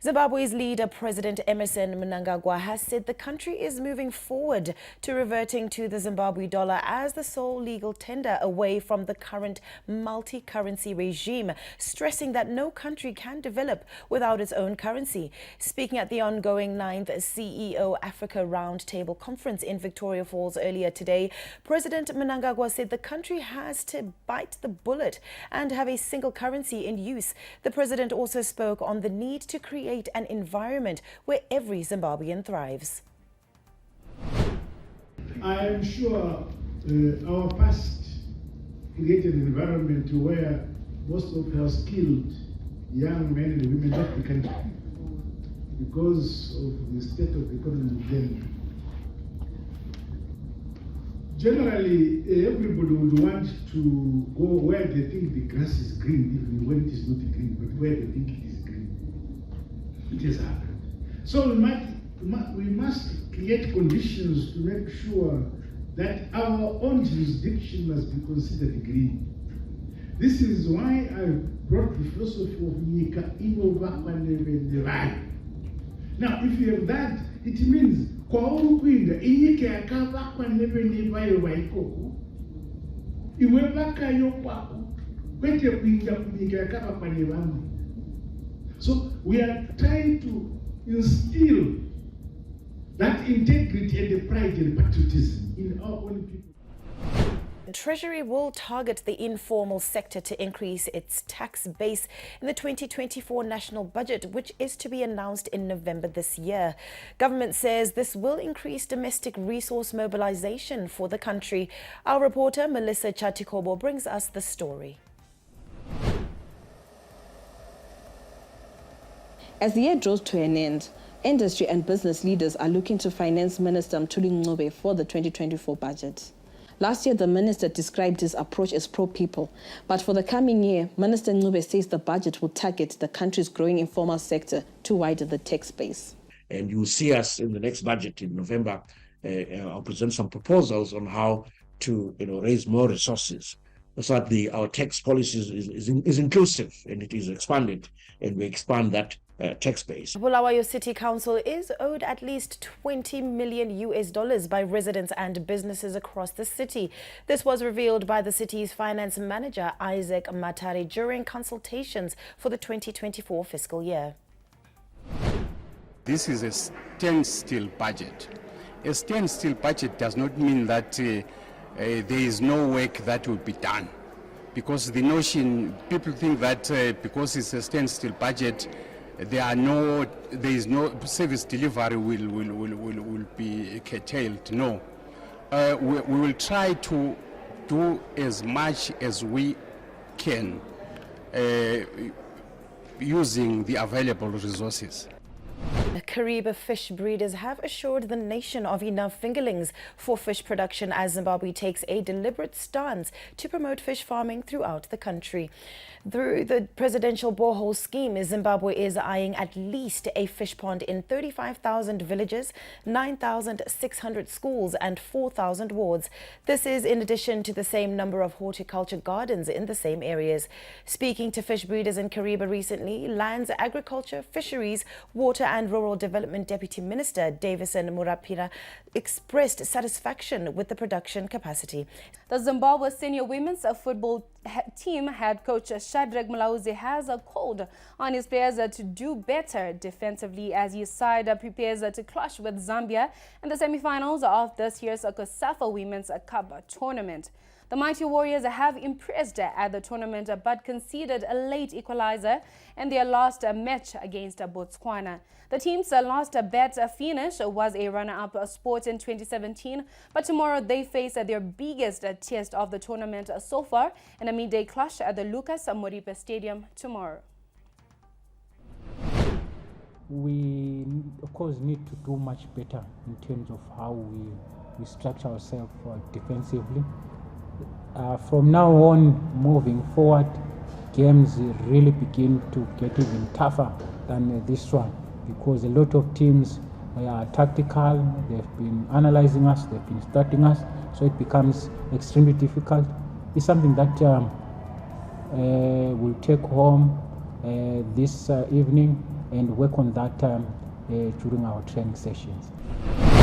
Zimbabwe's leader, President Emmerson Mnangagwa, has said the country is moving forward to reverting to the Zimbabwe dollar as the sole legal tender away from the current multi-currency regime, stressing that no country can develop without its own currency. Speaking at the ongoing 9th CEO Africa Roundtable Conference in Victoria Falls earlier today, President Mnangagwa said the country has to bite the bullet and have a single currency in use. The president also spoke on the need to create an environment where every Zimbabwean thrives. I am sure our past created an environment where most of our skilled young men and women left the country because of the state of the economy then. Generally, everybody would want to go where they think the grass is green, even when it is not green, but where they think it is green. It has happened. So we must create conditions to make sure that our own jurisdiction must be considered green. This is why I brought the philosophy of Nika Inova Panevenderai. Now, if you have that, it means kwaurukuinda inyika yakavakwa nevenevayo vaikoko iwe vakayo kwako kwete kuinda kunyika yakavakwa nevamwe. So we are trying to instill that integrity and the pride and patriotism in our own people. Treasury will target the informal sector to increase its tax base in the 2024 national budget, which is to be announced in November this year. Government says this will increase domestic resource mobilization for the country. Our reporter Melissa Chatikobo brings us the story. As the year draws to an end, industry and business leaders are looking to Finance Minister Mthuli for the 2024 budget. Last year, the minister described his approach as pro-people. But for the coming year, Minister Ncube says the budget will target the country's growing informal sector to widen the tax base. And you will see us in the next budget in November. I'll present some proposals on how to raise more resources so that our tax policy is inclusive and it is expanded, and we expand that tax base. Bulawayo City Council is owed at least $20 million by residents and businesses across the city. This was revealed by the city's finance manager, Isaac Matari, during consultations for the 2024 fiscal year. This is a standstill budget. A standstill budget does not mean that there is no work that will be done. Because the notion, people think that because it's a standstill budget, there is no service delivery will be curtailed. No, we will try to do as much as we can using the available resources. Kariba fish breeders have assured the nation of enough fingerlings for fish production as Zimbabwe takes a deliberate stance to promote fish farming throughout the country. Through the presidential borehole scheme, Zimbabwe is eyeing at least a fish pond in 35,000 villages, 9,600 schools and 4,000 wards. This is in addition to the same number of horticulture gardens in the same areas. Speaking to fish breeders in Kariba recently, Lands, Agriculture, Fisheries, Water and Rural Development Deputy Minister Davison Murapira expressed satisfaction with the production capacity. The Zimbabwe senior women's football team head coach Shadrack Mlauzi has called on his players to do better defensively as his side prepares to clash with Zambia in the semi-finals of this year's COSAFA Women's Cup tournament. The Mighty Warriors have impressed at the tournament but conceded a late equalizer in their last match against Botswana. The team's last bet finish was a runner-up spot in 2017, but tomorrow they face their biggest test of the tournament so far in a midday clash at the Lucas Moripe Stadium tomorrow. We, of course, need to do much better in terms of how we structure ourselves defensively. From now on, moving forward, games really begin to get even tougher than this one, because a lot of teams are tactical, they've been analyzing us, they've been studying us, so it becomes extremely difficult. It's something that we'll take home this evening and work on that during our training sessions.